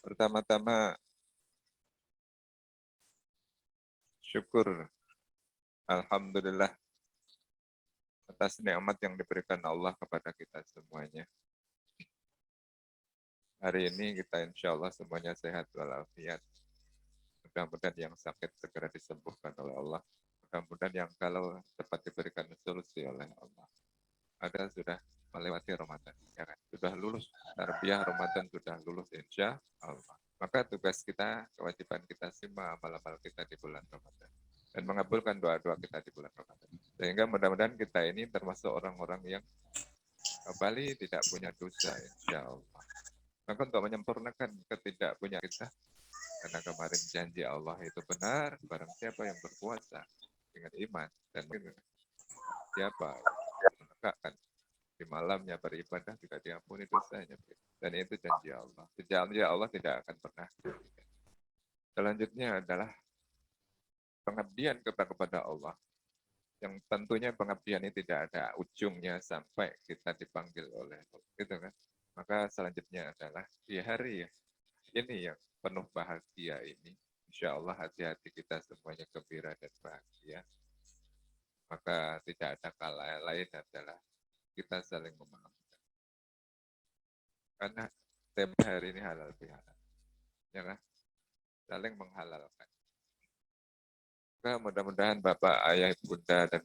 Pertama-tama syukur alhamdulillah atas nikmat yang diberikan Allah kepada kita semuanya. Hari ini kita insya Allah semuanya sehat walafiat. Mudah-mudahan yang sakit segera disembuhkan oleh Allah. Mudah-mudahan yang kalau cepat diberikan solusi oleh Allah. Ada sudah melewati Ramadan, ya kan? Sudah lulus tarbiyah Ramadan, sudah lulus insya Allah. Maka tugas kita, kewajiban kita simak amal-amal kita di bulan Ramadan dan mengabulkan doa-doa kita di bulan Ramadan. Sehingga mudah-mudahan kita ini termasuk orang-orang yang kembali tidak punya dosa insya Allah. Maka untuk menyempurnakan ketidakpunyaan kita, karena kemarin janji Allah itu benar, barang siapa yang berpuasa dengan iman dan siapa menegakkan di malamnya beribadah juga diampuni dosanya. Dan itu janji Allah. Janji Allah tidak akan pernah. Selanjutnya adalah pengabdian kepada Allah. Yang tentunya pengabdian ini tidak ada ujungnya sampai kita dipanggil oleh Allah. Gitu kan? Maka selanjutnya adalah di hari ini yang penuh bahagia ini. Insya Allah hati-hati kita semuanya gembira dan bahagia. Maka tidak ada kala lain adalah kita saling memaafkan. Karena tema hari ini halal bihalal. Ya kan? Saling menghalalkan. Maka mudah-mudahan Bapak, Ayah, Bunda, dan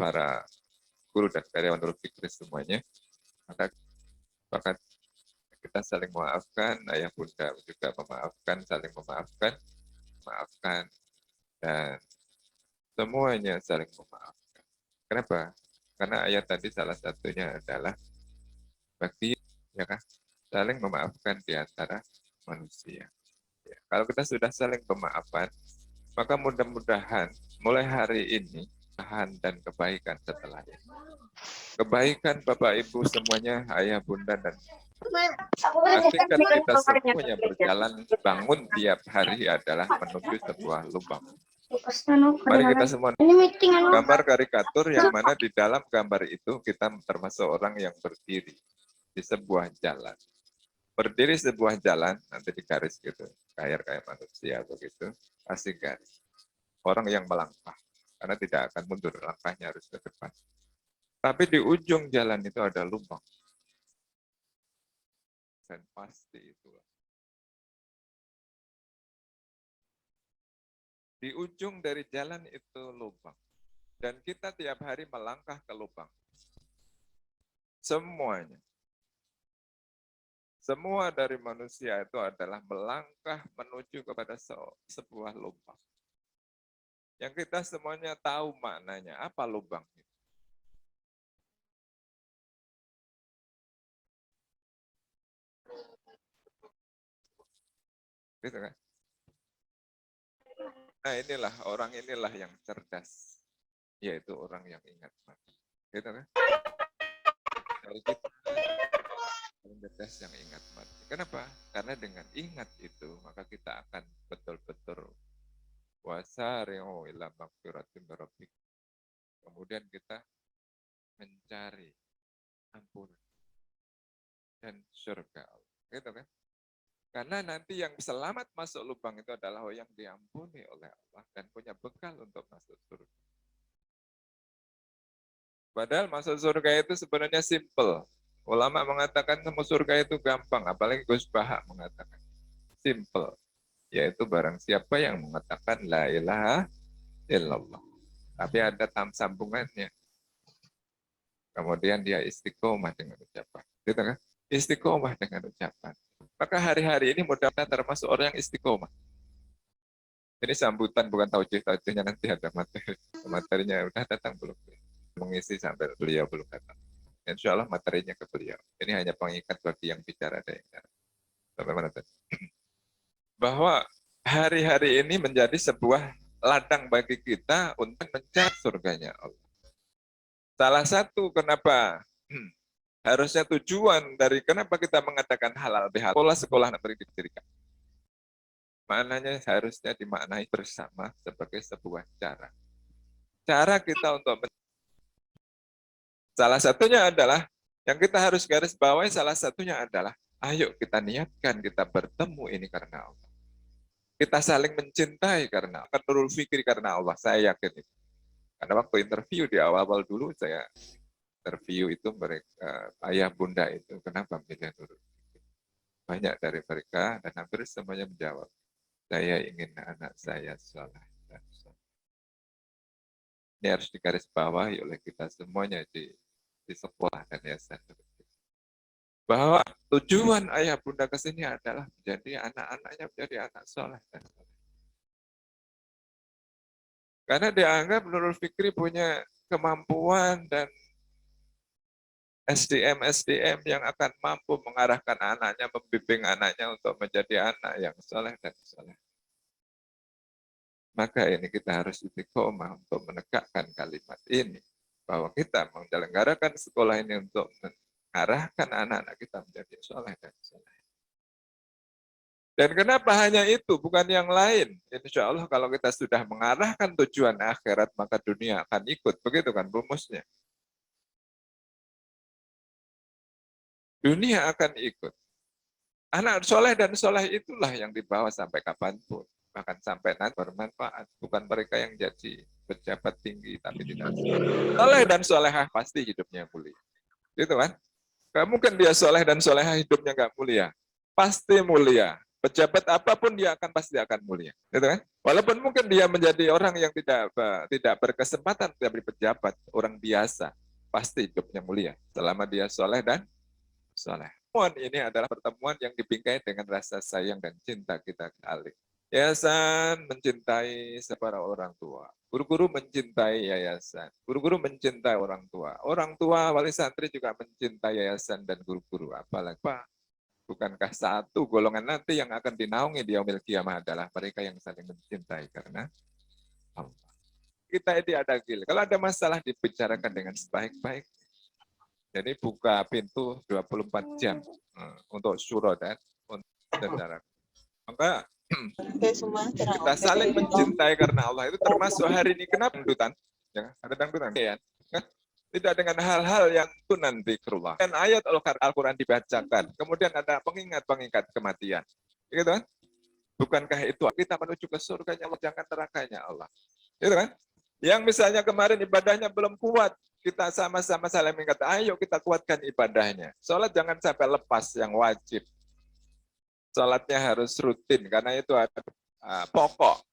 para guru dan karyawan Nurul Fikri semuanya, maka kita saling memaafkan, Ayah, Bunda juga memaafkan, saling memaafkan, maafkan, dan semuanya saling memaafkan. Kenapa? Karena ayat tadi salah satunya adalah bagi, ya kan, saling memaafkan di antara manusia. Ya, kalau kita sudah saling pemaafan, maka mudah-mudahan mulai hari ini tahan dan kebaikan setelah ini. Kebaikan Bapak Ibu semuanya, Ayah Bunda dan pastikan kita semuanya berjalan bangun tiap hari adalah menuju sebuah lubang. Mari kita semua gambar karikatur yang mana di dalam gambar itu kita termasuk orang yang berdiri di sebuah jalan. Berdiri sebuah jalan, nanti di garis gitu, kayak manusia begitu, kasih garis. Orang yang melangkah, karena tidak akan mundur, langkahnya harus ke depan. Tapi di ujung jalan itu ada lubang. Dan pasti itu. Di ujung dari jalan itu lubang. Dan kita tiap hari melangkah ke lubang. Semuanya. Semua dari manusia itu adalah melangkah menuju kepada sebuah lubang. Yang kita semuanya tahu maknanya. Apa lubang itu? Gitu kan? Nah inilah, orang inilah yang cerdas. Yaitu orang yang ingat mati. Gitu kan? Dari kita yang cerdas yang ingat mati. Kenapa? Karena dengan ingat itu, maka kita akan betul-betul wasari'u ila magfiratin min rabbikum. Kemudian kita mencari ampunan dan surga Allah. Gitu kan? Karena nanti yang selamat masuk lubang itu adalah yang diampuni oleh Allah dan punya bekal untuk masuk surga. Padahal masuk surga itu sebenarnya simple. Ulama mengatakan masuk surga itu gampang, apalagi Gus Bahak mengatakan simple. Yaitu barang siapa yang mengatakan la ilaha illallah. Tapi ada sambungannya. Kemudian dia istiqomah dengan ucapan. Gitu kan? Istiqomah dengan ucapan. Maka hari-hari ini mudah-mudahan termasuk orang yang istiqomah. Ini sambutan bukan taujih-taujihnya, nanti ada materi. Materinya udah datang belum? Mengisi sampai beliau belum datang. Insya Allah materinya ke beliau. Ini hanya pengikat bagi yang bicara ada yang bicara. Sampai mana tadi? Bahwa hari-hari ini menjadi sebuah ladang bagi kita untuk mencari surganya Allah. Salah satu kenapa harusnya tujuan dari kenapa kita mengatakan halal bihalal, sekolah negeri didirikan. Maknanya harusnya dimaknai bersama sebagai sebuah cara. Cara kita untuk salah satunya adalah yang kita harus garis bawahi, salah satunya adalah Ayo kita niatkan kita bertemu ini karena Allah. Kita saling mencintai karena akan nurul fikri karena Allah. Saya yakin itu. Karena waktu interview di awal-awal dulu saya interview itu mereka ayah bunda itu kenapa milih nurul fikri? Banyak dari mereka dan hampir semuanya menjawab, saya ingin anak saya saleh dan saleh. Ini harus digarisbawahi oleh kita semuanya di sekolah dan yayasan. Bahwa tujuan ayah bunda ke sini adalah menjadi anak-anaknya menjadi anak soleh dan soleh. Karena dianggap Nurul Fikri punya kemampuan dan SDM yang akan mampu mengarahkan anaknya, membimbing anaknya untuk menjadi anak yang soleh dan soleh. Maka ini kita harus istiqomah untuk menegakkan kalimat ini. Bahwa kita menyelenggarakan sekolah ini untuk mengarahkan anak-anak kita menjadi soleh dan soleh. Dan kenapa hanya itu, bukan yang lain? Insya Allah kalau kita sudah mengarahkan tujuan akhirat, maka dunia akan ikut. Begitu kan rumusnya. Dunia akan ikut. Anak soleh dan soleh itulah yang dibawa sampai kapanpun. Bahkan sampai nanti bermanfaat. Bukan mereka yang jadi pejabat tinggi, tapi tidak soleh. Soleh dan solehah pasti hidupnya mulia. Gitu kan? Gak mungkin dia soleh dan solehah hidupnya gak mulia. Pasti mulia. Pejabat apapun dia akan pasti akan mulia, gitu kan? Walaupun mungkin dia menjadi orang yang tidak berkesempatan menjadi pejabat, orang biasa, pasti hidupnya mulia selama dia soleh dan soleh. Pertemuan ini adalah pertemuan yang dibingkai dengan rasa sayang dan cinta kita kali. Yayasan mencintai para orang tua. Guru-guru mencintai yayasan. Guru-guru mencintai orang tua. Orang tua wali santri juga mencintai yayasan dan guru-guru. Apalagi Pak, bukankah satu golongan nanti yang akan dinaungi di yaumil kiamah adalah mereka yang saling mencintai karena Allah. Kita ini ada gil. Kalau ada masalah dibicarakan dengan sebaik-baik. Jadi buka pintu 24 jam untuk syuro dan untuk saudara. Maka kita saling mencintai karena Allah itu termasuk hari ini. Kenapa dangdutan? Ya, ada dangdutan ya. Tidak dengan hal-hal yang itu nanti kerullah. Dan ayat Al-Quran dibacakan. Kemudian ada pengingat-pengingat kematian. Gitu kan? Bukankah itu kita menuju ke surganya Allah, jangan nerakanya Allah. Gitu kan? Yang misalnya kemarin ibadahnya belum kuat, kita sama-sama saling mengingat, ayo kita kuatkan ibadahnya. Sholat jangan sampai lepas yang wajib. Sholatnya harus rutin, karena itu ada pokok.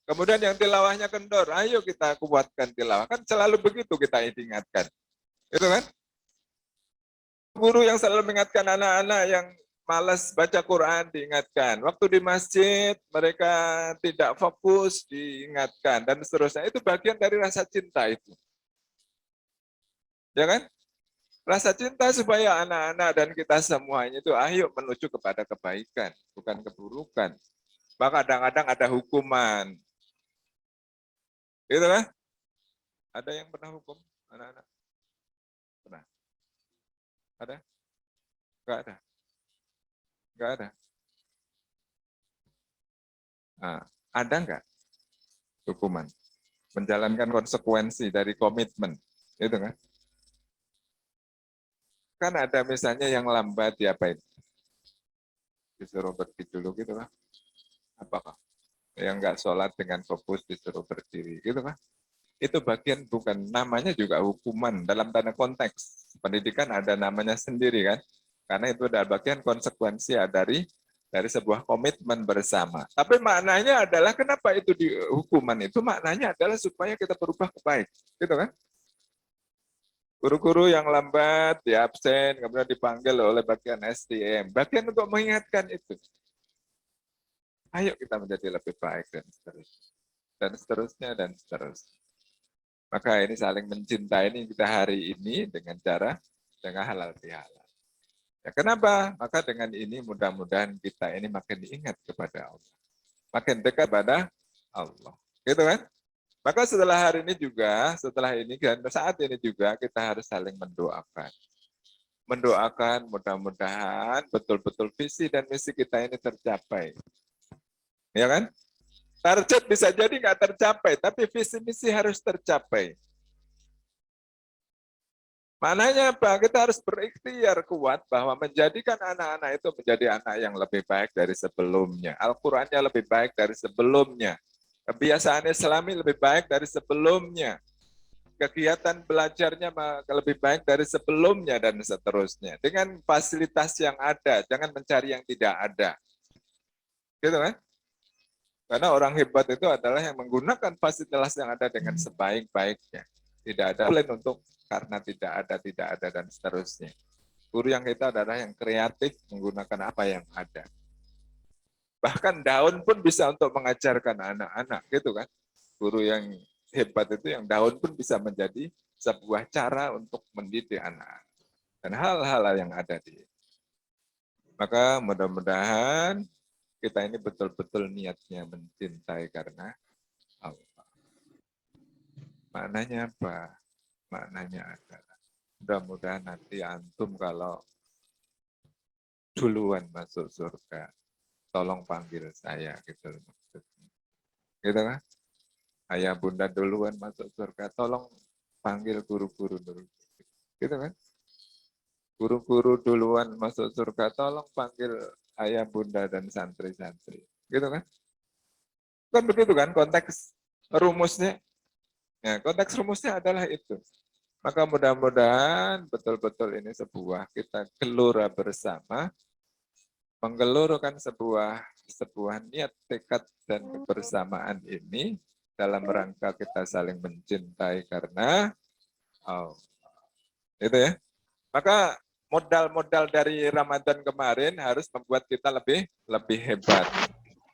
Kemudian yang tilawahnya kendor, ayo kita kuatkan tilawah. Kan selalu begitu kita ingatkan. Itu kan? Guru yang selalu mengingatkan anak-anak yang malas baca Quran diingatkan. Waktu di masjid mereka tidak fokus diingatkan dan seterusnya. Itu bagian dari rasa cinta itu. Ya kan? Rasa cinta supaya anak-anak dan kita semuanya itu ayo menuju kepada kebaikan, bukan keburukan. Bahkan kadang-kadang ada hukuman. Gitu kan? Ada yang pernah hukum anak-anak? Pernah? Ada? Enggak ada. Enggak ada. Nah, ada enggak hukuman? Menjalankan konsekuensi dari komitmen. Itu kan? Kan ada misalnya yang lambat diapain? Disuruh berdiri dulu gitu kan? Apakah? Yang enggak sholat dengan fokus disuruh berdiri gitu kan? Itu bagian bukan namanya juga hukuman dalam tanda konteks pendidikan ada namanya sendiri kan karena itu adalah bagian konsekuensi dari sebuah komitmen bersama. Tapi maknanya adalah kenapa itu di hukuman itu maknanya adalah supaya kita berubah ke baik, gitu kan? Guru-guru yang lambat, di absen, kemudian dipanggil oleh bagian SDM, bagian untuk mengingatkan itu. Ayo kita menjadi lebih baik dan seterusnya, dan seterusnya dan seterusnya. Maka ini saling mencintai ini kita hari ini dengan cara dengan halal bihalal. Ya, kenapa? Maka dengan ini mudah-mudahan kita ini makin ingat kepada Allah. Makin dekat pada Allah. Gitu kan? Maka setelah hari ini juga, setelah ini dan saat ini juga kita harus saling mendoakan. Mendoakan mudah-mudahan betul-betul visi dan misi kita ini tercapai. Ya kan? Target bisa jadi nggak tercapai, tapi visi misi harus tercapai. Maknanya apa? Kita harus berikhtiar kuat bahwa menjadikan anak-anak itu menjadi anak yang lebih baik dari sebelumnya. Al-Qur'annya lebih baik dari sebelumnya. Kebiasaan Islami lebih baik dari sebelumnya. Kegiatan belajarnya lebih baik dari sebelumnya dan seterusnya. Dengan fasilitas yang ada, jangan mencari yang tidak ada. Gitu kan? Karena orang hebat itu adalah yang menggunakan fasilitas yang ada dengan sebaik-baiknya. Tidak ada plan untuk karena tidak ada, dan seterusnya. Guru yang itu adalah yang kreatif menggunakan apa yang ada. Bahkan daun pun bisa untuk mengajarkan anak-anak, gitu kan. Guru yang hebat itu yang daun pun bisa menjadi sebuah cara untuk mendidik anak. Dan hal-hal yang ada di. Maka mudah-mudahan kita ini betul-betul niatnya mencintai karena Allah. Maknanya apa? Maknanya adalah mudah-mudahan nanti antum kalau duluan masuk surga, tolong panggil saya gitu. Gitu kan? Ayah bunda duluan masuk surga, tolong panggil guru-guru dulu. Gitu kan? Guru-guru duluan masuk surga, tolong panggil ayah bunda dan santri-santri. Gitu kan? Kan begitu kan konteks rumusnya. Ya, konteks rumusnya adalah itu. Maka mudah-mudahan betul-betul ini sebuah kita gelora bersama, menggelurkan sebuah niat, tekad, dan kebersamaan ini dalam rangka kita saling mencintai karena Allah. Itu ya. Maka modal-modal dari Ramadan kemarin harus membuat kita lebih lebih hebat.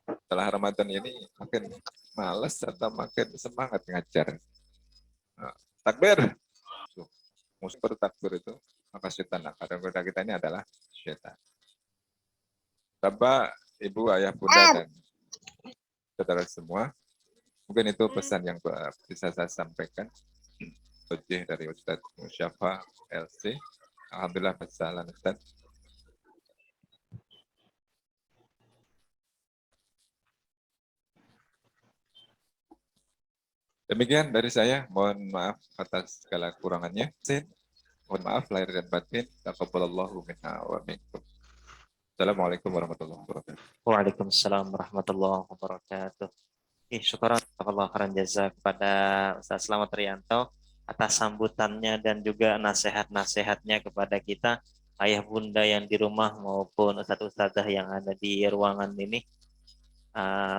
Setelah Ramadan ini makin males atau makin semangat ngajar. Nah, takbir. Musuh bertakbir itu maka setan. Karena goda kita ini adalah setan. Bapak, Ibu, Ayah, Bunda, dan saudara semua, mungkin itu pesan yang bisa saya sampaikan. Ujih dari Ustadz Musyafa LC. Alhamdulillah berjalan Ustadz. Demikian dari saya. Mohon maaf atas segala kurangannya. Mohon maaf lahir dan batin. Taqabbalallahu minna wa minkum. Assalamualaikum warahmatullahi wabarakatuh. Waalaikumsalam warahmatullahi wabarakatuh. Syukuran Allah khairan jaza kepada Ustaz Slamet Rianto atas sambutannya dan juga nasihat-nasihatnya kepada kita, ayah bunda yang di rumah maupun ustadz-ustadzah yang ada di ruangan ini.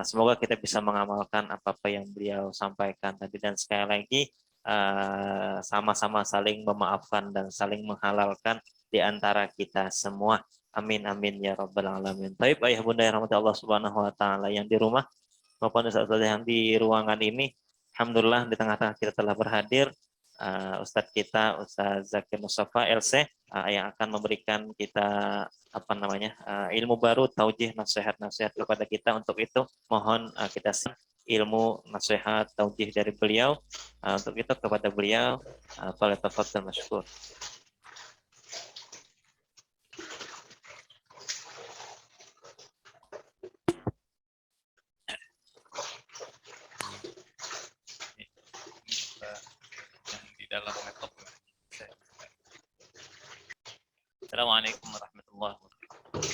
Semoga kita bisa mengamalkan apa-apa yang beliau sampaikan tadi, dan sekali lagi sama-sama saling memaafkan dan saling menghalalkan di antara kita semua. Amin amin ya rabbal alamin. Baik ayah bunda yang rahmati Allah Subhanahu wa taala yang di rumah maupun ustaz-ustaz yang di ruangan ini, alhamdulillah di tengah-tengah kita telah berhadir Ustadz kita Ustadz Zakir Mustafa LC yang akan memberikan kita ilmu baru, taujih, nasihat-nasihat kepada kita. Untuk itu mohon kita ilmu nasihat taujih dari beliau. Untuk itu kepada beliau falyatafaddal masykur. Dalam laptop. Assalamualaikum warahmatullahi wabarakatuh.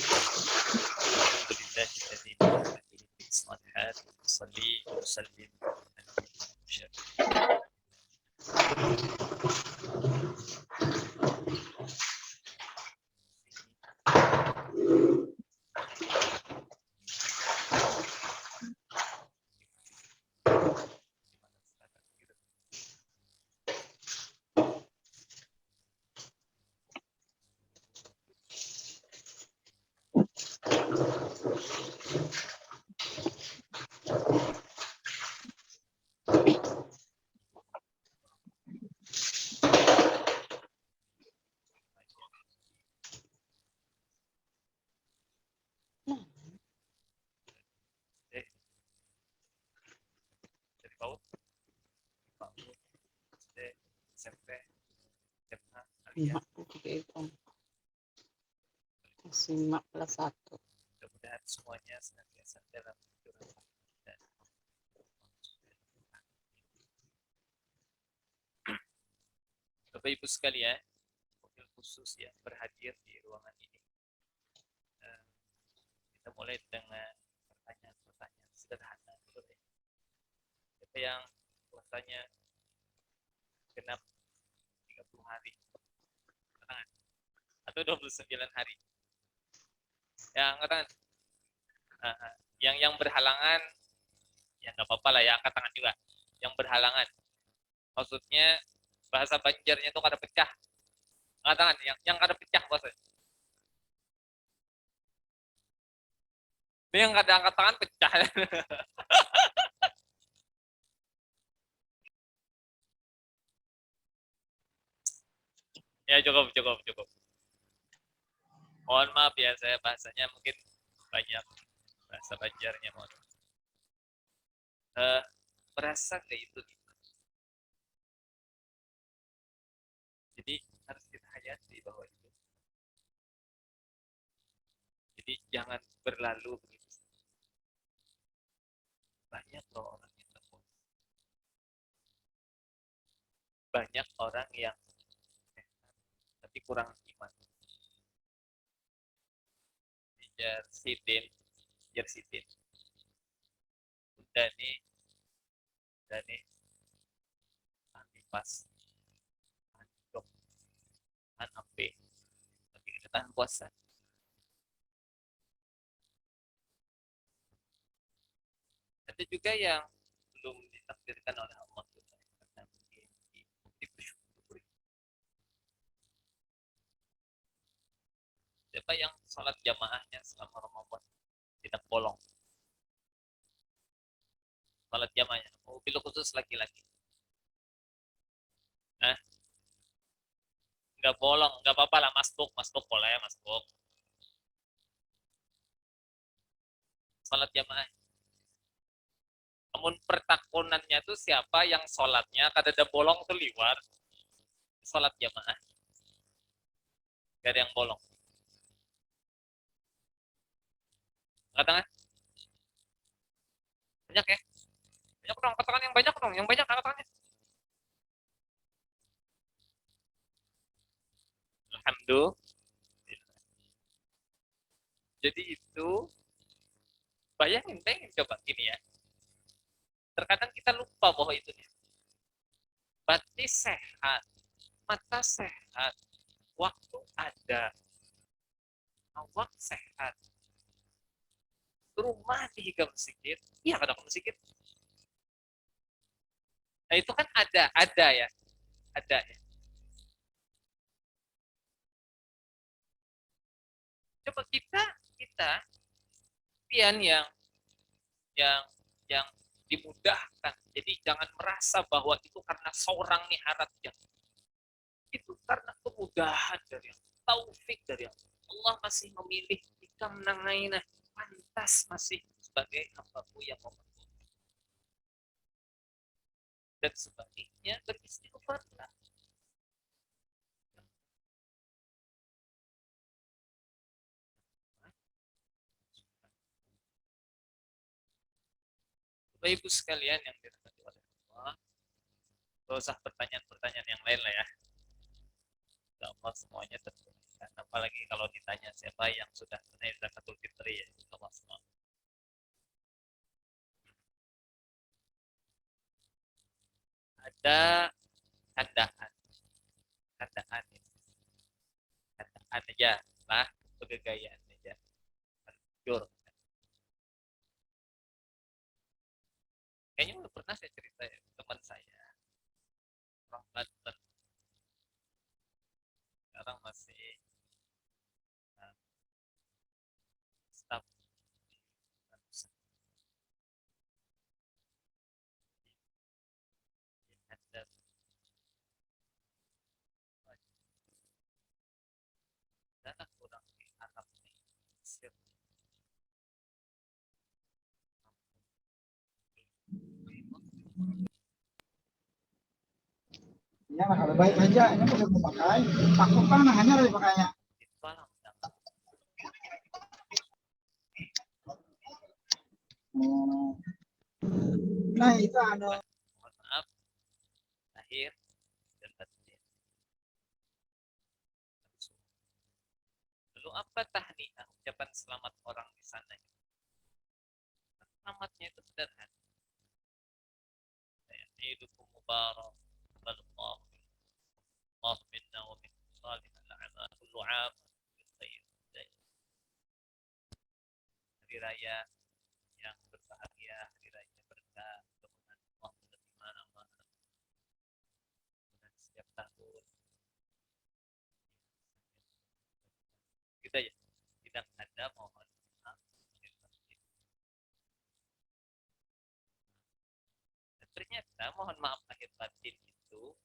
Simak kelas 1. Mudah-mudahan semuanya senantiasa dalam dan Bapak Ibu sekalian, khusus yang berhadir di ruangan ini. Kita mulai dengan pertanyaan-pertanyaan sederhana dulu ya. Siapa yang puasanya genap 30 hari? Tangan. Atau 29 hari? Ya, angkat tangan. Yang berhalangan, ya nggak apa-apa lah ya, angkat tangan juga. Yang berhalangan, maksudnya bahasa Banjarnya itu kada pecah. Angkat tangan, yang kada pecah maksudnya. Ini yang kada angkat tangan pecah. Ya cukup. Mohon maaf ya, saya bahasanya mungkin banyak bahasa Banjarnya, mohon. Berasa kayak itu. Jadi harus kita hayati bahwa itu. Jadi jangan berlalu begitu. Banyak loh orang yang takut. Banyak orang yang tapi kurang iman. Jersitin. Udah nih, antipas, anjok, anampe, tapi kita tahan puasa. Ada juga yang belum ditakdirkan oleh Allah karena mungkin disyukuri. Siapa yang sholat jamaahnya selama Ramadan tidak bolong? Sholat jamaahnya, mobil khusus laki-laki. Nggak bolong, nggak apa-apa lah, masbuk boleh, masbuk. Sholat jamaah. Namun pertakunannya itu siapa yang sholatnya kadada bolong tuh liwat sholat jamaah. Gak ada yang bolong. Angkat tangan. Banyak ya? Banyak dong, angkat tangan yang banyak dong. Yang banyak angkat tangannya. Alhamdulillah. Jadi itu, bayangin coba gini ya. Terkadang kita lupa bahwa itu batin sehat, mata sehat, waktu ada, awak sehat, rumah dihingga sedikit, iya kadang sedikit. Nah itu kan ada ya. Coba kita pian yang dimudahkan. Jadi jangan merasa bahwa itu karena seorang nih harapnya. Itu karena kemudahan dari Allah, taufik dari Allah. Allah masih memilih jika menangaina pantas masih sebagai hamba-Mu yang membantu. Dan sebaliknya beristighfarlah. Bapak Ibu sekalian yang dirahmati oleh Allah, gak usah pertanyaan-pertanyaan yang lain lah ya. Allah semuanya tertunaikan. Apalagi kalau ditanya siapa yang sudah tunai zakatul fitri ya, Allah semua. Ada candaan aja lah, kegayaan aja. Jujur. Kayaknya udah pernah saya cerita ya, teman saya orang Banten sekarang masih staf ada dana kurang di anak Mesir. Ya, kalau baik aja, ini udah mau pakai. Takut kan hanya lebih pakainya. Nah, itu ada. Mohon maaf, lahir dan batin. apa tahniah, ucapan selamat orang di sana. Selamatnya itu sederhana. Idukum mubarak, Allah minna wa minkum salihal a'mal, kullu 'am bil khair. Hari raya yang berbahagia, hari raya berkah, mudah-mudahan Allah menerima amal dan setiap tahun. Kita ya, tidak ada mohon maaf. Dan ternyata mohon maaf lahir batin itu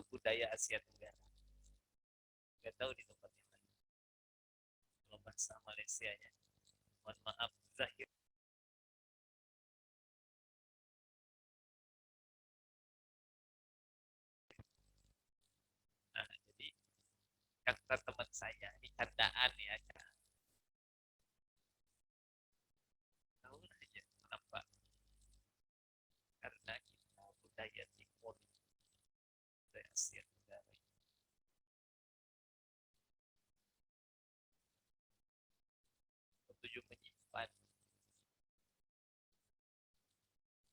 budaya Asia Tenggara. Nggak tahu di tempat yang lain. Kalau bahasa Malaysia nya, mohon maaf zahir. Nah, jadi kata teman saya di candaan ya, tahu aja kenapa? Karena kita budaya timur, budaya Asia Tenggara, tujuh menyimpan.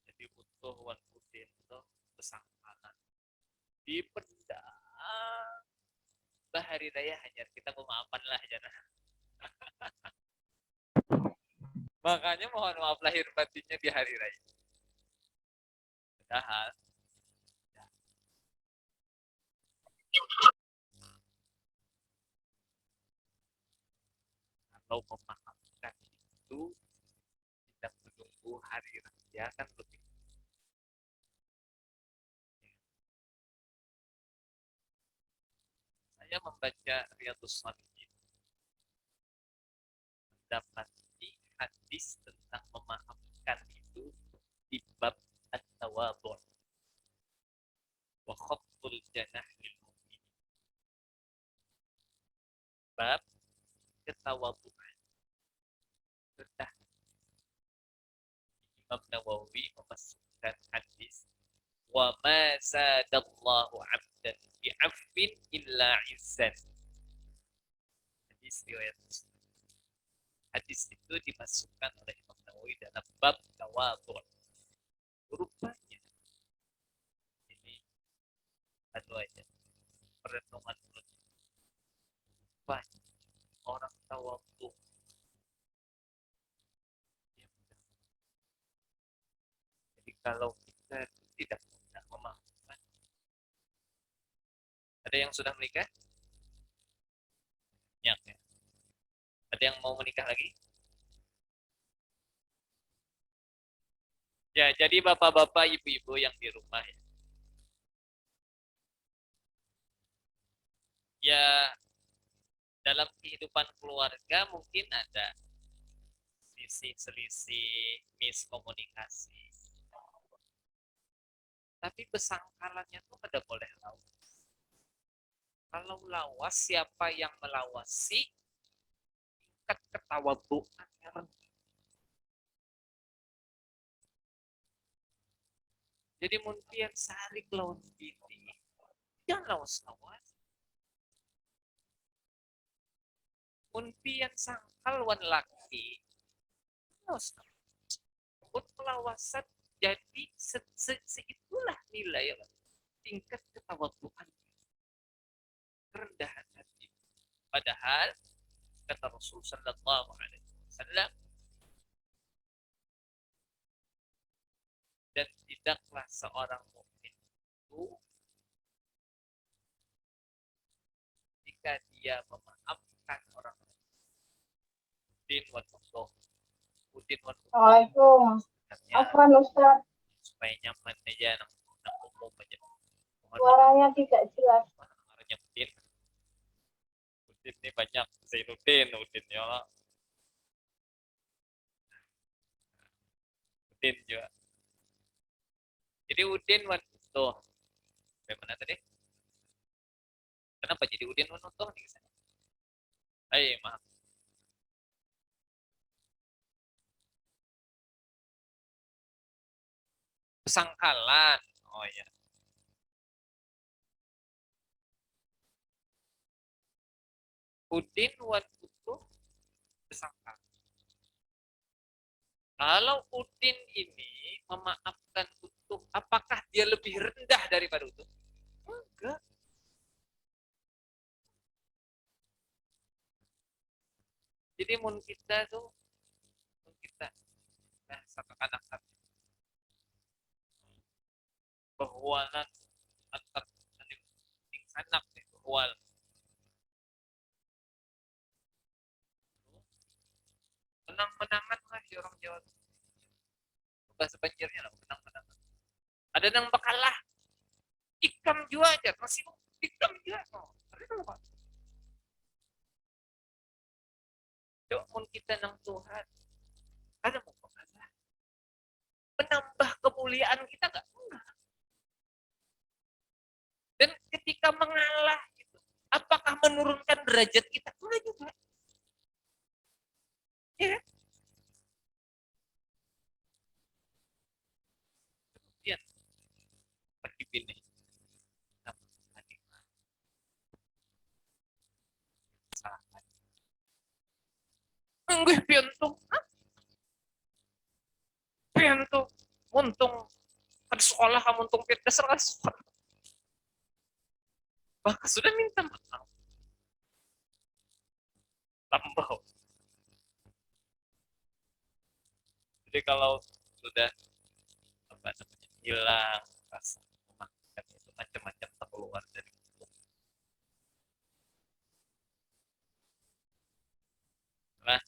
Jadi butuh wan putih itu pesangkalan dipendam bahari raya hanya kita memaafkan lah jangan. Makanya mohon maaf lahir batinnya di hari raya. Padahal kalau memaafkan itu tidak menunggu hari raya kan lebih. Saya membaca Riyadhus Shalihin mendapati hadis tentang memaafkan itu di bab at-tawadhu wa khafful janah lil mu'min. Bab ketawadhuan. Sudah Imam Nawawi memasukkan hadis wa ma zadallahu 'abdan bi'afwin illa 'izzan. Hadis riwayat Muslim. Hadis itu dimasukkan oleh Imam Nawawi dalam bab tawadhu. Rupanya ini aja perenungan banyak orang tawadhu. Jadi kalau kita tidak mudah memaafkan, ada yang sudah menikah? Ya. Ada yang mau menikah lagi? Ya, jadi bapak-bapak, ibu-ibu yang di rumah ya. Ya, dalam kehidupan keluarga mungkin ada selisih, miskomunikasi. Tapi pesangkalannya tuh pada boleh lawas. Kalau lawas, siapa yang melawasi, tingkat ketawadhuannya rendah. Jadi mungkin sarik lawan bini, jangan lawas-lawas. Mungkin sangkal wan laki, lawas-lawas. Pelawasan jadi seitulah nilai tingkat ketawadhuan, kerendahan hati. Padahal kata Rasul sallallahu alaihi wasallam, dan tidaklah seorang mukmin itu jika dia memaafkan orang lain. Udin wan Allah. Assalamualaikum. Afwan Ustaz, Supaya nyaman aja nang umum aja. suaranya tidak jelas. Namanya Udin. Udin ini banyak Zainuddin, Udin ya. Udin juga. Jadi Udin wan tuh. Bagaimana tadi? Kenapa jadi Udin wan tuh nih? Ayo, maaf. Pesangkalan. Oh ya. Udin wan Kalau Udin ini memaafkan Utuh, apakah dia lebih rendah daripada Utuh? Enggak. Jadi mun kita tuh, mun kita satu anak berhualan antar anak nih berhual. Menang-menangan lah di orang Jawa. Bahasa banjirnya lah, menang-menangan. Ada yang bakalah ikam jua aja, masih ikam juga. Oh, ada yang bakal. Coba mun kita nang Tuhan, ada mau bakalah. Menambah kemuliaan kita enggak? Enggak. Dan ketika mengalah gitu, apakah menurunkan derajat kita? Enggak juga. Ya. Kemudian bagi bini enggak piantung. Piantung. Untung pada sekolah kamu untung pindah seras. Bahkan sudah minta maaf. Tambah. Jadi kalau sudah apa namanya hilang rasa memaafkan itu macam-macam terkeluar dari itu. Nah,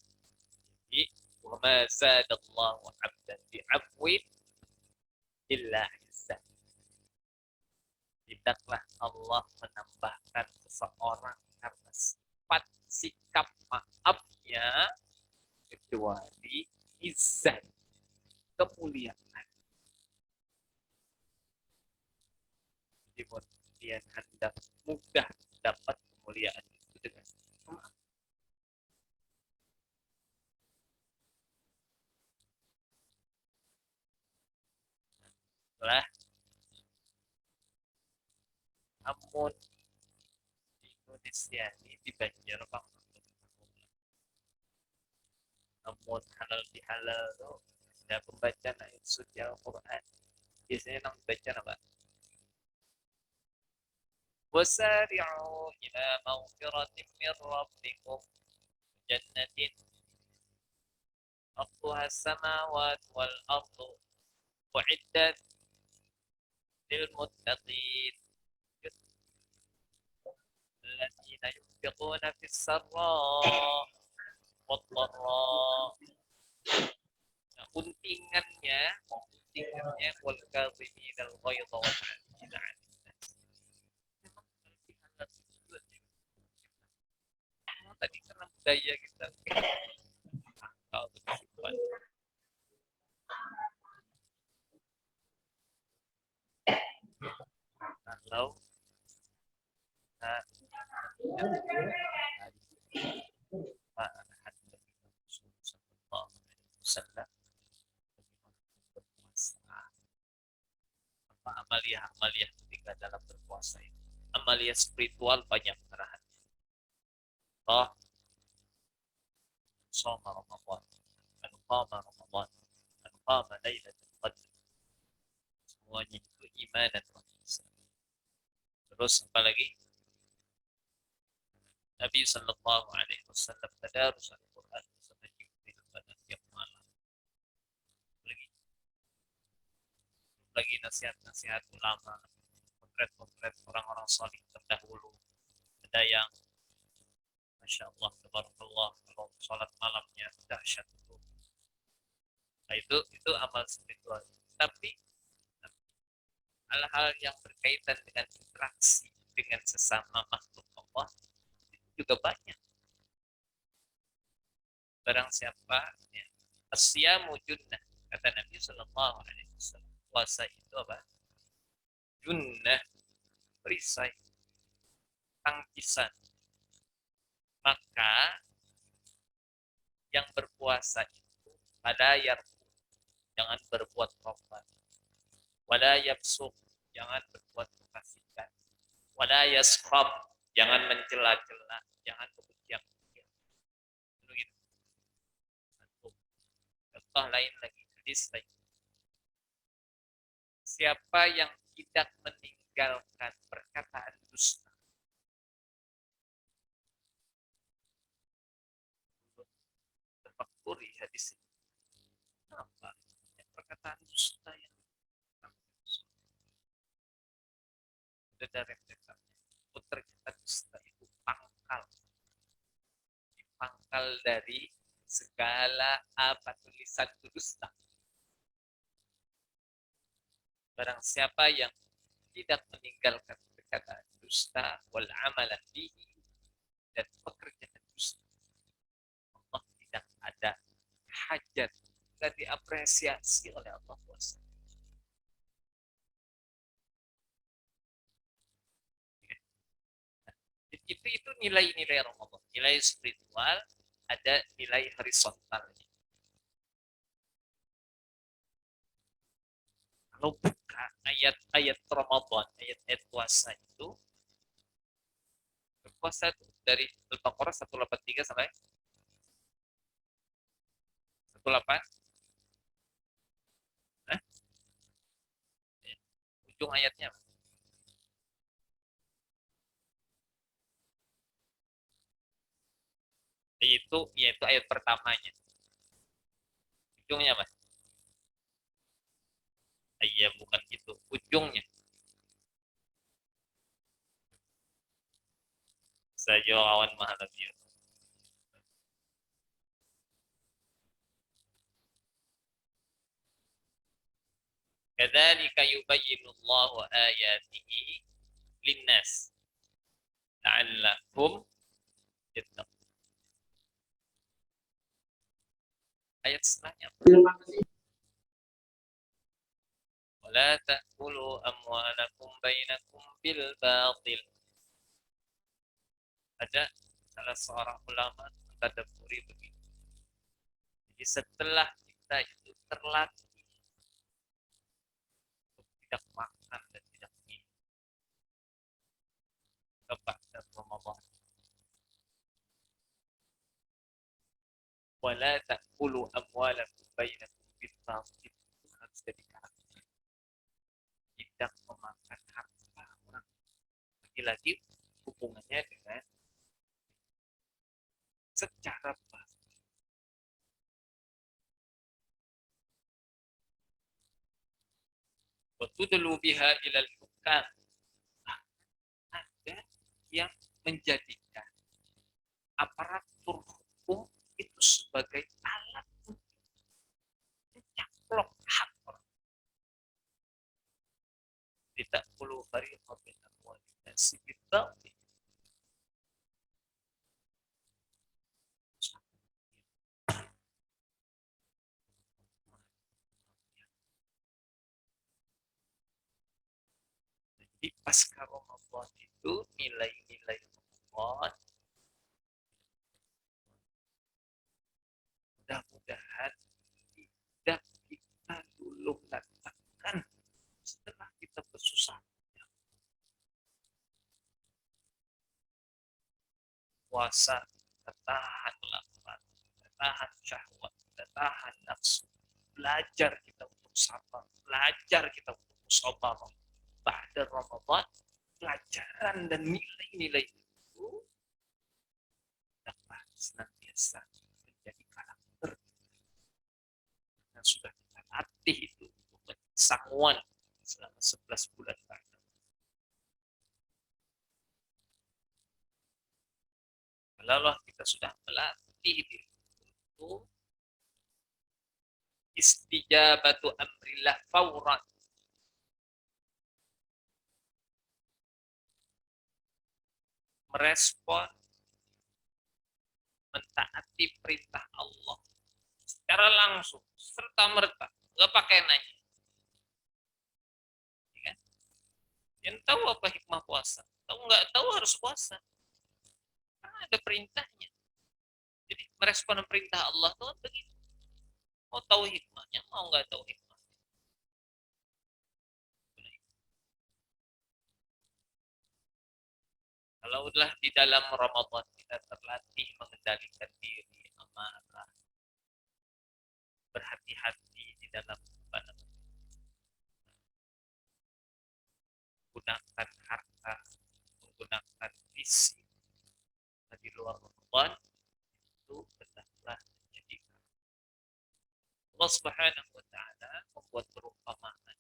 jadi wa ma zadallahu 'abdan bi'afwin illa izzah. Tidaklah Allah menambahkan seseorang karena sifat sikap maafnya kecuali izzah, kemuliaan. Jadi kemudian hendak mudah dapat kemuliaan itu dengan maaf. Lah, namun di Indonesia ini di Banjar banget. Namun halal bihalal tuh ada pembacaan ayat suci Al-Quran. Biasanya nang baca apa? وسارعوا إلى مغفرة من ربكم جنة أرضها السماوات والأرض أعدت للمتقين الذين ينفقون في السراء والضراء. Nah, untingannya wal kadhimin al ghaidha wal 'afina 'anil nas. Tadi karena budaya kita kalau bersifat kalau amalia-amalia ketika dalam berpuasa itu. Amalia spiritual banyak arahan. Oh, soma Ramadan, qama Ramadan, qama Lailatul Qadar. Semuanya itu iman dan ihsan. Terus apalagi? Nabi sallallahu alaihi wasallam tadarus Al-Qur'an bersama Jibril pada tiap malam. Lagi nasihat-nasihat ulama, potret-potret orang-orang salih terdahulu. Ada yang Masya Allah, tabarakallah, kalau sholat malamnya dahsyat itu. Nah, itu amal spiritual. Tapi hal-hal yang berkaitan dengan interaksi dengan sesama makhluk Allah itu juga banyak. Barang siapa ya, asyamu junnah, kata Nabi sallallahu alaihi wasallam. Puasa itu apa? Junnah, perisai, tangkisan. Maka yang berpuasa itu pada yarfu, jangan berbuat korban. Wala yabsuq, jangan berbuat kefasikan. Wala yaskhab, jangan mencela-cela, jangan kemudian. Begitu. contoh lain lagi, hadis lain. Siapa yang tidak meninggalkan perkataan dusta, tafakuri hadis ini. Apa? Yang perkataan dusta yang sudah dari mereka. Ternyata dusta itu pangkal dari segala apa tulisan dusta. Barang siapa yang tidak meninggalkan perkataan dusta wal amalan bihi dan pekerjaan dusta, Allah tidak ada hajat, tidak diapresiasi oleh Allah SWT. Itu nilai-nilai Ramadan, nilai spiritual, ada nilai horizontalnya. Kalau buka ayat-ayat Ramadan, ayat-ayat puasa itu, puasa itu dari Al-Baqarah 183 sampai 18, ujung ayatnya itu yaitu ayat pertamanya, ujungnya mas. Iya bukan gitu, ujungnya. Saya awan maha nabi. Kadzalika yubayyinu Allahu ayatihi linnas la'allahum yattaqun. Ayat setelahnya. Wala ta'kulu amwalakum bainakum bil batil. Ada salah seorang ulama mentadabburi begitu. Jadi setelah kita itu terlatih untuk tidak makan dan tidak minum kepada Ramadan. Wala ta'kulu amwalakum bainakum bil batil. Itu harus jadi karakter. Tidak memakan harta orang. Lagi-lagi hubungannya dengan secara batin. Wa tudlu biha ilal hukam. Ada yang menjadikan aparatur hukum itu sebagai alat untuk mencaplok hak orang. Tidak perlu fariqah min amwalin nasi bil batil. Jadi pasca Ramadan itu nilai-nilai Ramadan mudah-mudahan tidak kita dulu katakan setelah kita bersusah puasa, kita tahan lapar, kita tahan syahwat, kita tahan nafsu, belajar kita untuk sabar, belajar kita untuk musabarah. Ba'da Ramadan, pelajaran dan nilai-nilai itu dapat senantiasa menjadi karakter yang sudah kita latih itu untuk menjadi sangguan selama 11 bulan ba'da. Kalau kita sudah melatih diri itu istijabatu amrillah fauran, merespon, mentaati perintah Allah secara langsung, serta merta, nggak pakai nanya. Ya kan? Yang tahu apa hikmah puasa, tahu nggak tahu harus puasa, karena ada perintahnya. Jadi merespon perintah Allah tuh begitu. Mau tahu hikmahnya, mau nggak tahu hikmahnya. Kalau udah di dalam Ramadan kita terlatih mengendalikan diri, amarah, berhati-hati di dalam apa namanya, menggunakan harta, menggunakan visi di luar Ramadan itu hendaklah menjadi Allah Subhanahu wa taala membuat perumpamaan.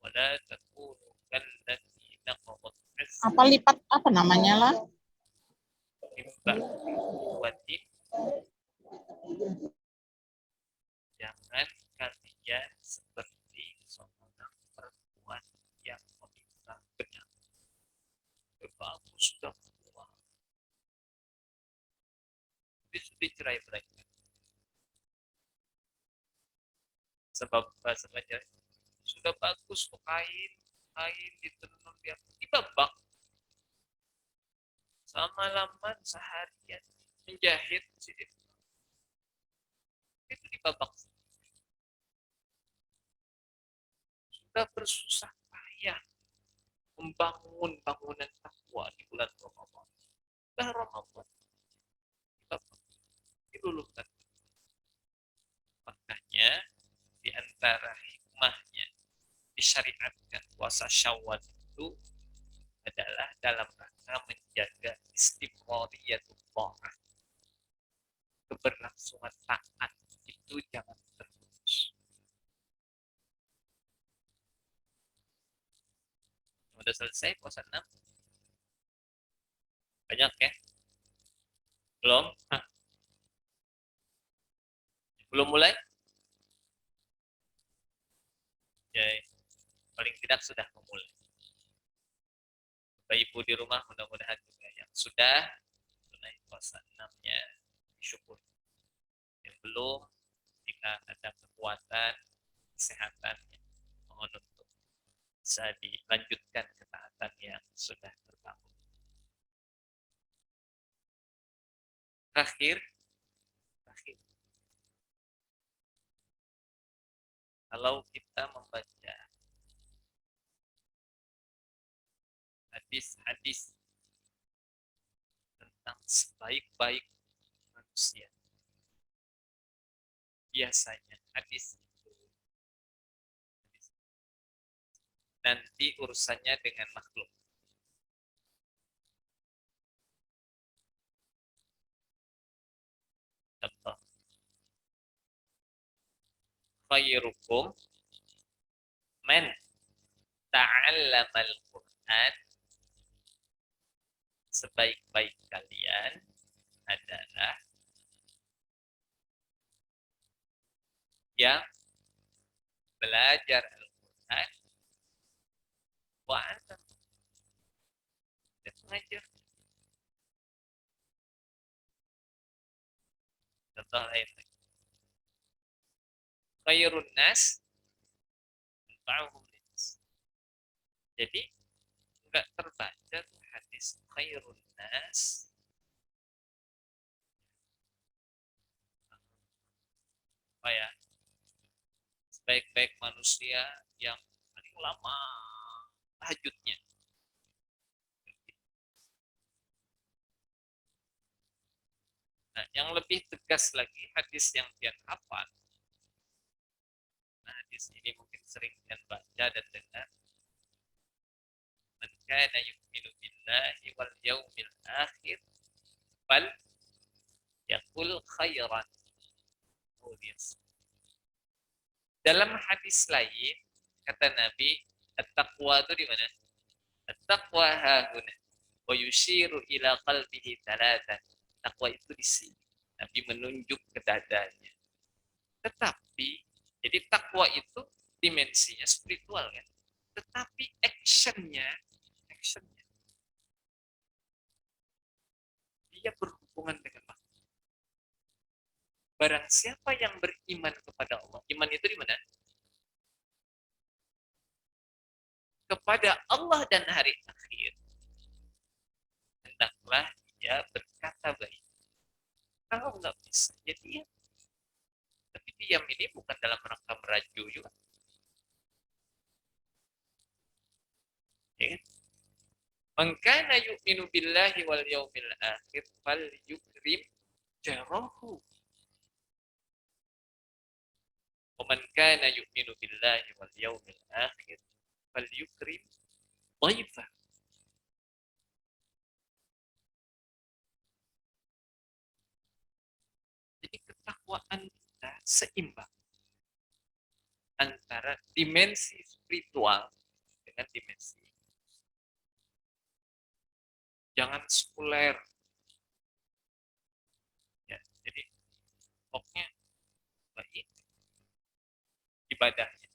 Wala takunu kallati naqadat Apa lipat apa namanya lah? quwwatin. Jangan kalian seperti seorang perempuan yang meminta benang. Bagus sudah tua. Dia sudah cerai-berai. Sebab bahasa belajar sudah bagus kok kain ditenun dia dibabak sama laman seharian menjahit sini itu dibabak. Sudah bersusah payah membangun bangunan takwa di bulan Ramadan. Sudah Ramadan dibabak, diluluhkan. Makanya di antara hikmahnya disyariatkan puasa Syawal itu adalah dalam rangka menjaga istimrariyatul ta'ah, keberlangsungan taat itu jangan terputus. Sudah selesai puasa 6? Banyak ya? Belum? Hah. Belum mulai? Ya, paling tidak sudah memulai. Bapak Ibu di rumah mudah-mudahan juga yang sudah tunai puasa 6-nya syukur. Yang belum, jika ada kekuatan kesehatan, mohon untuk bisa dilanjutkan ketaatan yang sudah terbangun. Terakhir, kalau kita membaca hadis-hadis tentang sebaik-baik manusia, biasanya hadis itu nanti urusannya dengan makhluk. Contoh, khairukum man ta'allamal Qur'an, sebaik-baik kalian adalah yang belajar Al-Quran wa'alam dan mengajar. Contoh lain lagi, khairun nas anfa'uhum linnas. Jadi enggak terbaca hadis khairun nas apa ya, sebaik-baik manusia yang paling lama tahajudnya. Nah, yang lebih tegas lagi hadis yang dia hafal. Nah, hadis ini mungkin sering kalian baca dan dengar. Man kana yu'minu billahi wal yawmil akhir fal yaqul khairan. Oh, yes. Dalam hadis lain kata Nabi, at-taqwa itu di mana? At-taqwa hahuna wa yushiru ila qalbihi thalathan. Takwa itu di sini. Nabi menunjuk ke dadanya. Tetapi, jadi takwa itu dimensinya spiritual kan. Tetapi actionnya dia berhubungan dengan makhluk. Barang siapa yang beriman kepada Allah, iman itu di mana? Kepada Allah dan hari akhir, hendaklah dia berkata baik. Kalau nggak bisa, ya diam. Tapi diam ini bukan dalam rangka merayu juga. Ya kan? Man kana yu'minu billahi wal yaumil akhir falyukrim jarahu. Wa man kana yu'minu billahi wal yaumil akhir falyukrim dhaifah. Jadi ketakwaan kita seimbang antara dimensi spiritual dengan dimensi. Jangan sekuler. Ya, jadi pokoknya baik ibadahnya,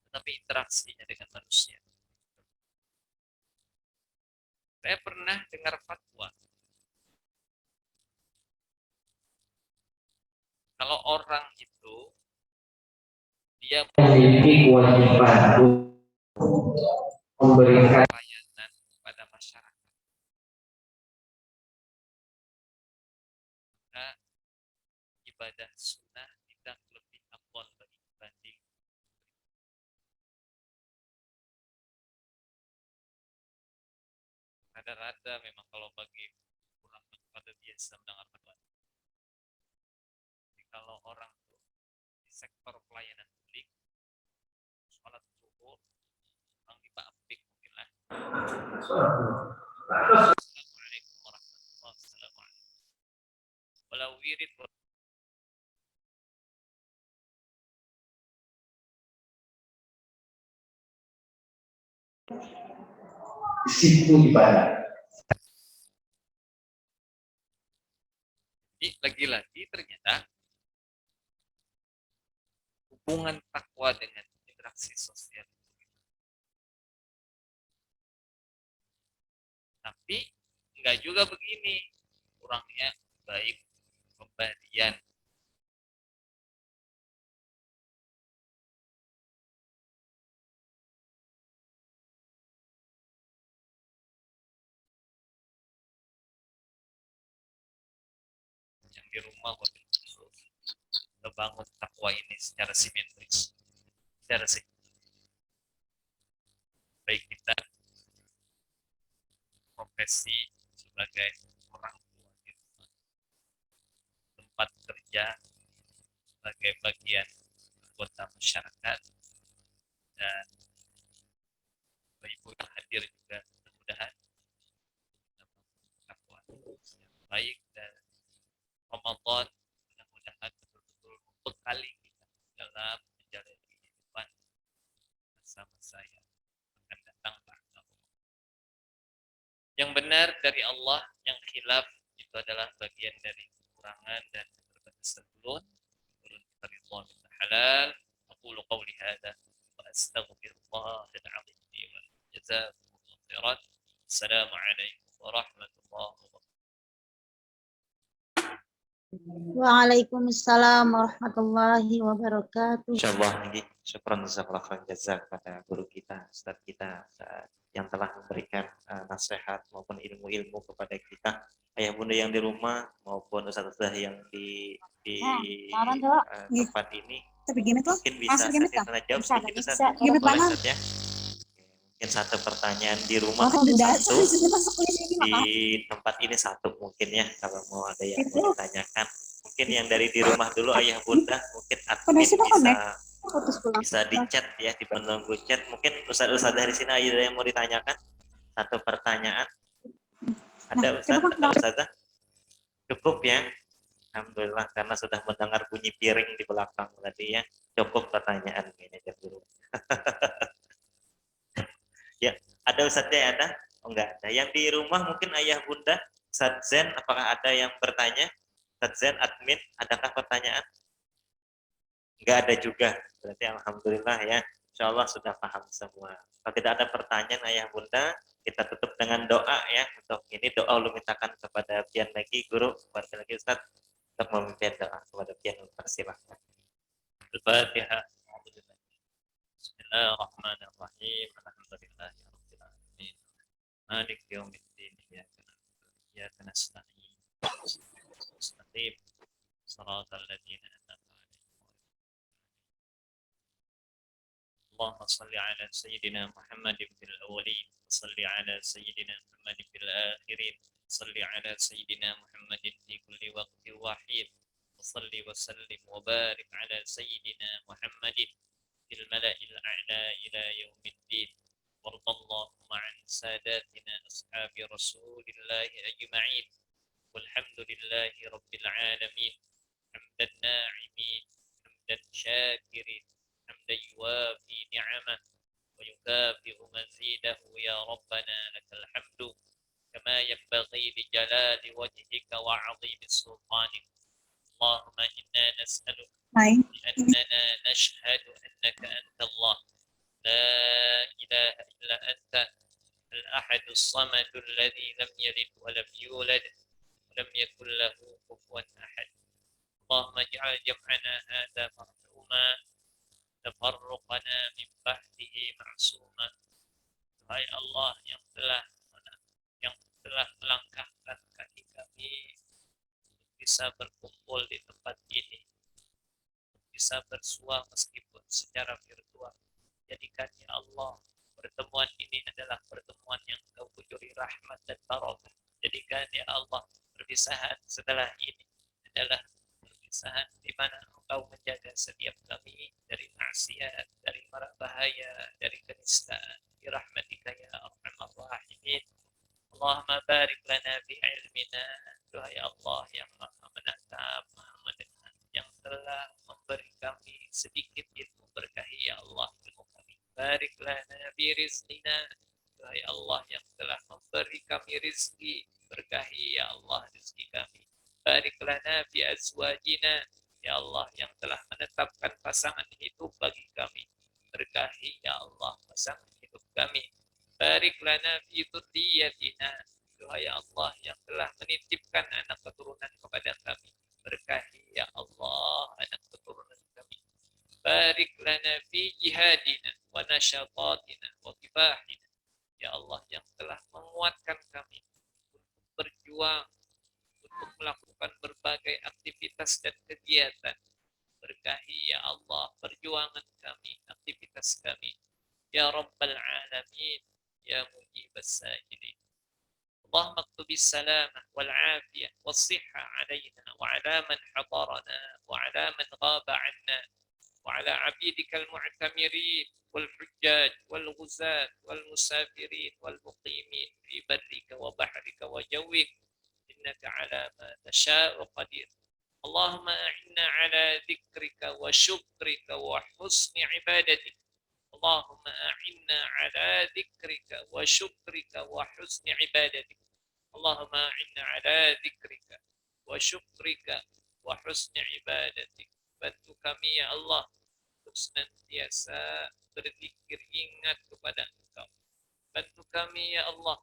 tetapi interaksinya dengan manusia. Saya pernah dengar fatwa kalau orang itu dia memiliki kewajiban memberikan pelayanan kepada masyarakat, maka ibadah sunnah tidak lebih afdal dibanding. Rada-rada memang kalau bagi orang pada biasa mendengar fatwa. Jadi kalau orang tuh di sektor pelayanan publik, sholat zuhur, orang di Bapik mungkin lah. Assalamualaikum warahmatullahi wabarakatuh. Walau wirid di situ ibadah. Jadi lagi-lagi ternyata hubungan takwa dengan interaksi sosial. Tapi enggak juga begini, orangnya baik pemberian. Yang di rumah kita bangun takwa ini secara simetris, secara baik kita profesi sebagai orang tua di rumah, tempat kerja sebagai bagian anggota masyarakat, dan ibu yang hadir juga mudah-mudahan takwa yang baik, dan Ramadan mudah-mudahan betul-betul membekali kita dalam menjalani kehidupan masa-masa yang akan datang. Yang benar dari Allah, yang khilaf itu adalah bagian dari kekurangan dan keterbatasan ulun dari Allah halal. Aqulu qawli hadza wa astaghfirullahal azim li wa lakum. Jazakumullahu khairan. Assalamualaikum warahmatullahi wabarakatuh. Waalaikumsalam warahmatullahi wabarakatuh. Insyaallah ini syukran jazakallahu khairan jazak pada guru kita, Ustaz kita yang telah memberikan nasihat maupun ilmu-ilmu kepada kita, ayah bunda yang di rumah maupun ustaz-ustaz yang di tempat ini. Mungkin bisa saya tanya jawab sedikit Ustaz. Boleh Ustaz ya? Mungkin satu pertanyaan di rumah satu, di tempat ini satu mungkin ya, kalau mau ada yang mau ditanyakan. Mungkin yang dari di rumah dulu ayah bunda, mungkin admin bisa di chat ya, di penunggu chat. Mungkin ustaz-ustaz dari sini ada yang mau ditanyakan satu pertanyaan. Ada ustaz atau ustazah? Cukup ya, alhamdulillah, karena sudah mendengar bunyi piring di belakang tadi ya. Cukup pertanyaan ini dari dulu. Ya, ada ustaznya, ada? Oh, enggak ada. Yang di rumah mungkin ayah bunda, Ustaz Zen, apakah ada yang bertanya? Ustaz Zen, admin, adakah pertanyaan? Enggak ada juga. Berarti alhamdulillah ya, insya Allah sudah paham semua. Kalau tidak ada pertanyaan ayah bunda, kita tutup dengan doa ya. Untuk ini doa lu mintakan kepada pian lagi guru, kepada lagi Ustaz, untuk memimpin doa kepada pian. Persilahkan. Al-Fatihah. Bismillahirrahmanirrahim. Alhamdulillahirabbil alamin. Maliki yaumiddin. Iyyaka na'budu wa iyyaka nasta'in. Mustaqim. Shiratal ladzina an'amta 'alaihim. اللهم صل على سيدنا محمد في الأولين وصل على سيدنا محمد في الآخرين صل على سيدنا محمد في كل وقت وحين وصل وسلم وبارك على سيدنا محمد في الملأ الأعلى إلى يوم الدين وارض اللهم عن ساداتنا أصحاب رسول الله أجمعين والحمد لله رب العالمين حمد الناعمين حمدا شاكرين حمدا يوافي نعمه ويكافئ مزيده يا ربنا لك الحمد كما ينبغي لجلال وجهك وعظيم سلطانك اللهم إنا نسألك بأننا نشهد أنك أنت الله لا إله إلا أنت الأحد الصمد الذي لم يلد ولم يولد ولم يكن له كفوا أحد اللهم اجعل جمعنا هذا مرحوما تفرقنا من بعده معصوما Hai Allah yang telah melangkahkan kaki kami untuk bisa berkumpul di tempat ini, untuk bisa bersua meskipun secara virtual. Jadikan ya Allah pertemuan ini adalah pertemuan yang Kau bujuri rahmat dan barokah. Jadikan ya Allah perpisahan setelah ini adalah perpisahan di mana Engkau menjaga setiap kami dari maksiat, dari mara bahaya, dari kenistaan. Bi rahmatika ya arhamar rahimin. Allahumma barik lana bi ilmina. Duhai Allah yang Maha menatap, Maha mendengar, yang telah memberi kami sedikit ilmu, berkahi ya Allah ilmu kami. Barik lana bi rizqina. Duhai Allah yang telah memberi kami rizki, berkahi ya Allah rizki kami. Barik lana bi azwajina. Ya Allah yang telah menetapkan pasangan hidup bagi kami, berkahi ya Allah pasangan hidup kami. Barik lana fi dzurriyyatina. Duhai Allah yang telah menitipkan anak keturunan kepada kami, berkahi ya Allah anak keturunan kami. Barik lana fi jihadina wa nasyatatina wa kifahina. Ya Allah yang telah menguatkan kami untuk berjuang, untuk melakukan berbagai aktivitas dan kegiatan. Berkahi ya Allah perjuangan kami, aktivitas kami. Ya Rabbal Alamin, Ya Mujibas Sajidin. اللهم اكتب السلامة والعافية والصحة علينا وعلى من حضرنا وعلى من غاب عنا وعلى عبيدك المعتمرين والحجاج والغزاة والمسافرين والمقيمين في برك وبحرك وجوك إنك على ما تشاء قدير. اللهم أعنا على ذكرك وشكرك وحسن عبادتك. اللهم أعنا على ذكرك وشكرك وحسن عبادتك. اللهم أعنا على ذكرك وشكرك وحسن عبادتك. Bantu kami ya Allah untuk senantiasa berzikir ingat kepada Engkau. Bantu kami ya Allah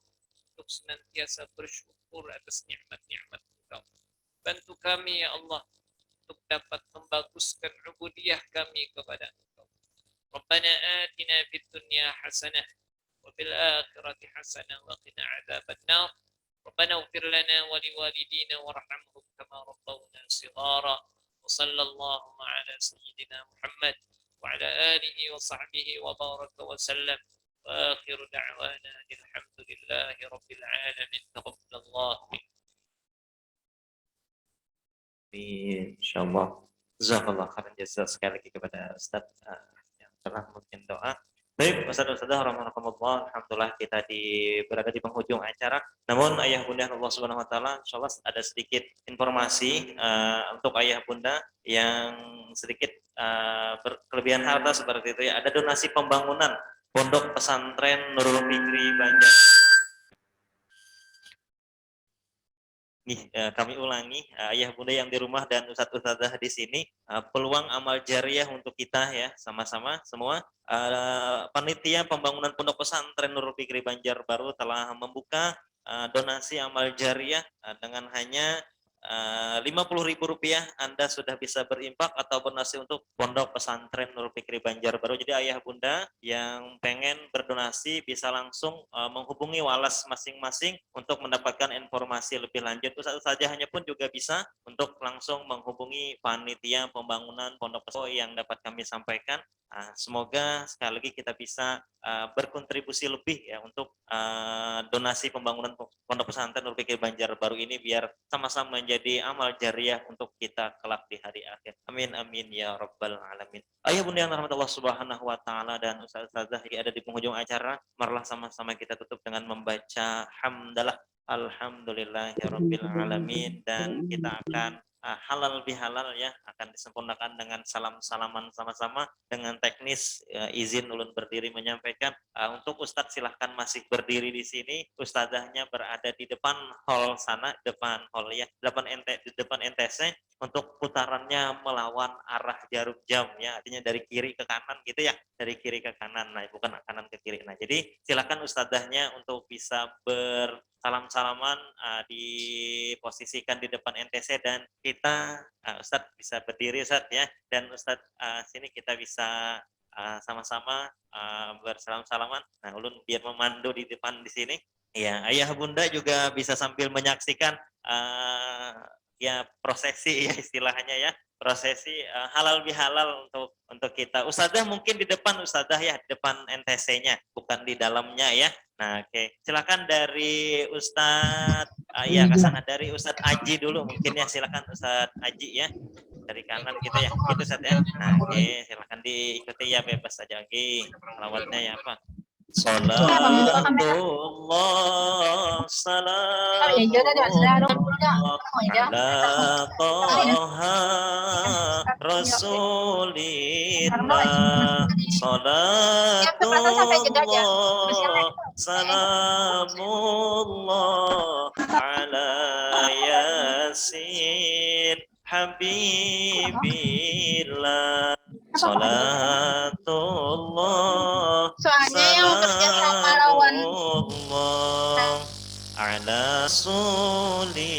untuk senantiasa bersyukur atas nikmat-nikmat Engkau. Bantu kami ya Allah untuk dapat membaguskan ubudiyah kami kepada Engkau. Rabbana atina fid dunya hasanah wa fil akhirati hasanah wa qina adzaban nar. Rabbana ighfir lana wa liwalidina warhamhum kama rabbawna shighara. Wa sallallahu ala sayyidina Muhammad wa ala alihi wa sahbihi wa baraka wa sallam. Wa akhiru da'wana alhamdulillahi rabbil alamin. Taqabbalallahu minna. Insyaallah. Jazakallah khairan jazak sekali lagi kepada Ustaz yang telah memimpin doa. Baik, Ustaz-Ustazah rahimahumullah, alhamdulillah kita berada di penghujung acara. Namun ayah bunda Allah Subhanahu wa taala, insyaallah ada sedikit informasi untuk ayah bunda yang sedikit berkelebihan harta seperti itu ya. Ada donasi pembangunan Pondok Pesantren Nurul Fikri Banjar. Kami ulangi, ayah bunda yang di rumah dan ustadz-ustadzah di sini, peluang amal jariah untuk kita ya, sama-sama semua. Panitia pembangunan Pondok Pesantren Nurul Fikri Banjarbaru telah membuka donasi amal jariah dengan hanya Rp50.000 Anda sudah bisa berimpak atau berdonasi untuk Pondok Pesantren Nurul Fikri Banjarbaru. Jadi ayah bunda yang pengen berdonasi bisa langsung menghubungi walas masing-masing untuk mendapatkan informasi lebih lanjut. Ustaz hanya pun juga bisa untuk untuk langsung menghubungi panitia pembangunan pondok pesantren yang dapat kami sampaikan. Semoga sekali lagi kita bisa berkontribusi lebih ya untuk donasi pembangunan pondok pesantren Nurul Fikri Banjarbaru ini biar sama-sama menjadi amal jariah untuk kita kelak di hari akhir. Amin amin ya rabbal alamin. Ayah bunda yang rahmat Allah Subhanahu wa taala dan ustaz-ustazah yang ada di penghujung acara, marilah sama-sama kita tutup dengan membaca hamdalah alhamdulillahirabbil alamin, dan kita akan halal bihalal ya, akan disempurnakan dengan salam-salaman sama-sama dengan teknis izin ulun berdiri menyampaikan. Untuk Ustadz silahkan masih berdiri di sini, ustazahnya berada di depan hall sana, depan hall ya, di depan NTC untuk putarannya melawan arah jarum jam ya, artinya dari kiri ke kanan gitu ya, dari kiri ke kanan, nah bukan kanan ke kiri. Nah jadi silakan ustazahnya untuk bisa bersalam-salaman, diposisikan di depan NTC dan kita Ustadz bisa berdiri Ustadz ya, dan Ustadz sini kita bisa sama-sama bersalam-salaman. Nah ulun biar memandu di depan di sini ya, ayah bunda juga bisa sambil menyaksikan ya prosesi ya istilahnya ya, prosesi halal bihalal untuk kita. Ustazah mungkin di depan ustazah ya, di depan NTC-nya, bukan di dalamnya ya. Nah, oke. Silakan dari Ustadz ya kesana, dari Ustadz Aji dulu mungkin ya, silakan Ustadz Aji ya. Dari kanan kita ya. Gitu Ustadz ya. Nah, oke, silakan diikuti ya, bebas saja. Oke. Lawatnya ya apa? Salatullah salamullah ala Taha Rasulillah. Salatullah salamullah ala Yasin Habibillah. Salatullah salamullah ala Rasulillah.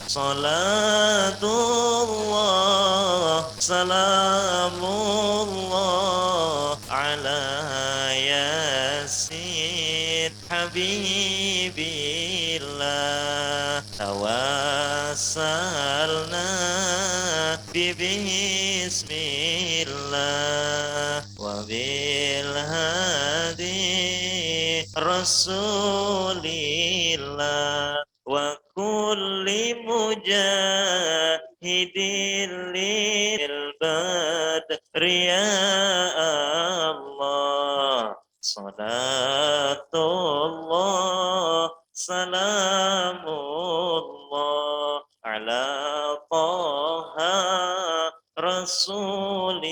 Salatullah salamullah ala Yasin Habibillah. Tawassalna bismillah wa bil hadi rasulillah wa kulli mujahidin lil badri ya Allah. Salatullah salamullah ala Taha Rasulillah.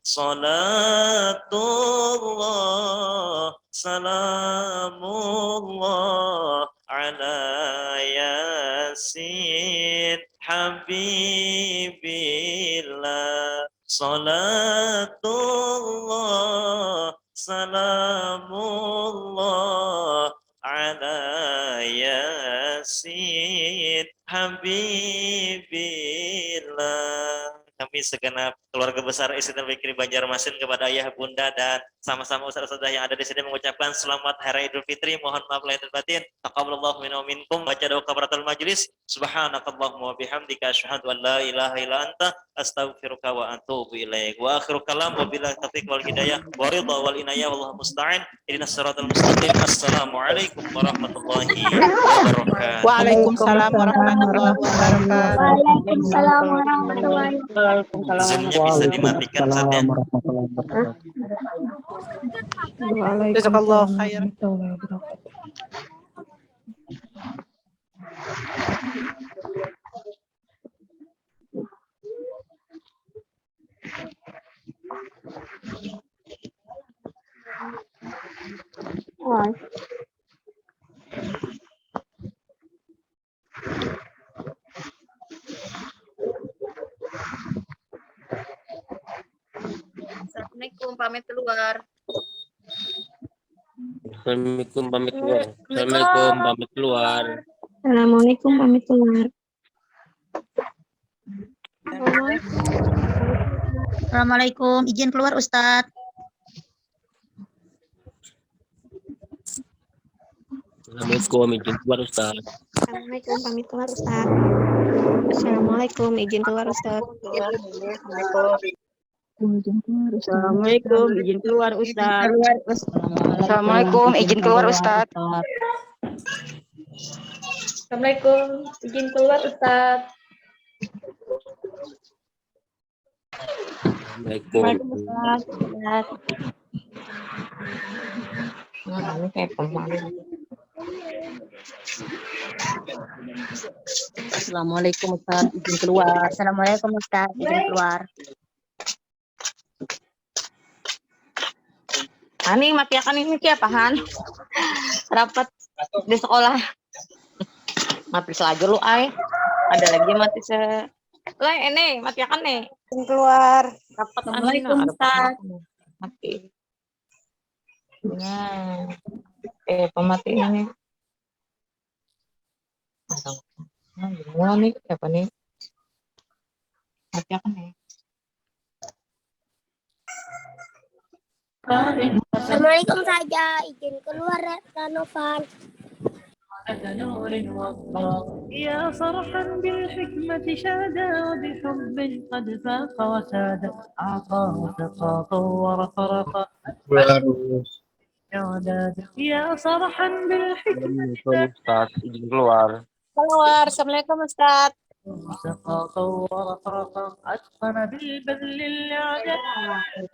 Salatullah salamullah ala Yasin Habibillah. Salatullah salamullah ala Yasin Habibillah. Kami segenap keluarga besar Istri Nurul Fikri Banjarmasin kepada ayah bunda dan sama-sama ustaz-ustazah yang ada di sini mengucapkan selamat Hari Idul Fitri. Mohon maaf lahir dan batin. Taqabbalallahu minna wa minkum. Baca doa kafaratul majlis. Subhanakallahumma wa bihamdika asyhadu an la ilaha illa anta astaghfiruka wa atubu ilaik. Wa akhiru kalam wa billahi taufiq wal hidayah wa ridha wal inayah wallahu musta'an. Ihdinas siratal mustaqim. Assalamualaikum warahmatullahi wabarakatuh. Waalaikumsalam warahmatullahi wabarakatuh. Waalaikumsalam warahmatullahi wabarakatuh. Zoom-nya bisa dimatikan saja. Jazakallah khair. Assalamualaikum, pamit keluar. Assalamualaikum pamit keluar. Assalamualaikum pamit keluar. Assalamualaikum, pamit keluar. Assalamualaikum, izin keluar Ustadz. Assalamualaikum izin keluar Ustaz. Assalamualaikum, pamit keluar Ustaz. Assalamualaikum, izin keluar Ustaz. Assalamualaikum, izin keluar Ustaz. Assalamualaikum, izin keluar Ustaz. Assalamualaikum, izin keluar Ustaz. Assalamualaikum. Ustaz. Ini kayak pemain. Assalamualaikum Ustaz, izin keluar. Assalamualaikum Ustaz, izin keluar. Ani mati akan ini apaan? Rapat di sekolah. Mati selagi lu ay. Ada lagi mati se. Lah ini mati akan nih. Izin keluar. Rapat Assalamualaikum Ustaz. Mati. Nah. Pemati ini. Gimana nih? Apa nih? Mati akan nih. Assalamualaikum saja, izin keluar Ranovan. نور والله يا فرحا بالحكمة شادا وبحب قد فاق وساد أعطى وسقى طور فرق يا وداد يا فرحا بالحكمة Ustaz, izin keluar. Keluar. Assalamualaikum Ustaz. وسقى طور فرق أتقن بالبذل الإعداد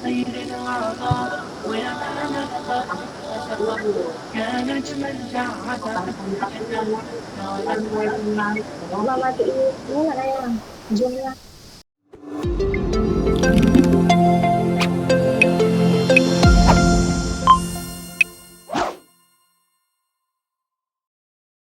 خير العطاء ويمان الخلق كان نجما جعد Mama itu ada yang jual